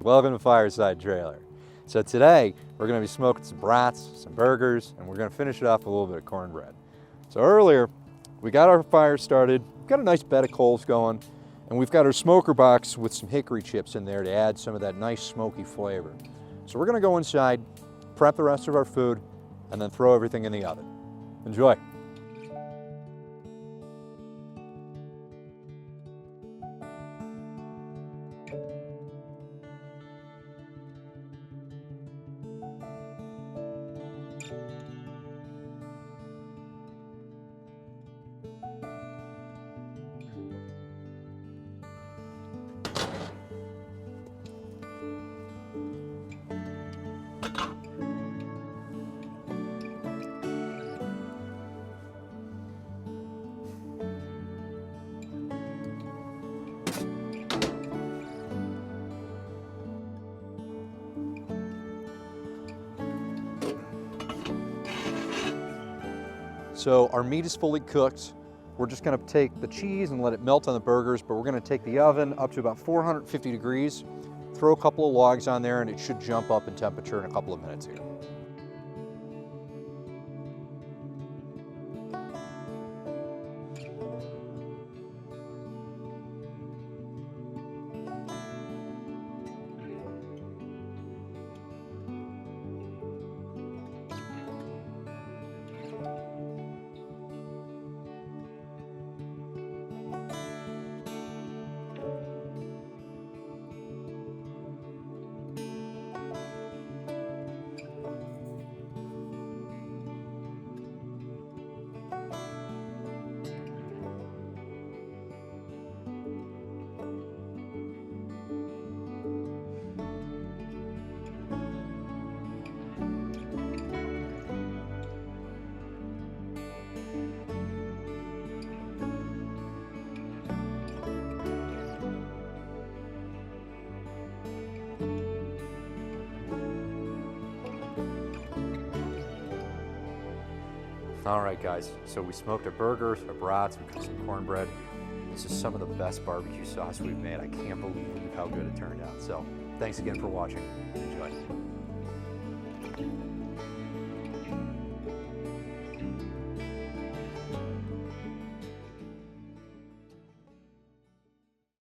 Welcome to Fireside Trailer. So today we're going to be smoking some brats, some burgers, and we're going to finish it off with a little bit of cornbread. So earlier we got our fire started, got a nice bed of coals going, and we've got our smoker box with some hickory chips in there to add some of that nice smoky flavor. So we're going to go inside, prep the rest of our food, and then throw everything in the oven. Enjoy. So our meat is fully cooked. We're just gonna take the cheese and let it melt on the burgers, but we're gonna take the oven up to about 450 degrees, throw a couple of logs on there, and it should jump up in temperature in a couple of minutes here. All right, guys, so we smoked our burgers, our brats, we cooked some cornbread. This is some of the best barbecue sauce we've made. I can't believe how good it turned out. So thanks again for watching. Enjoy.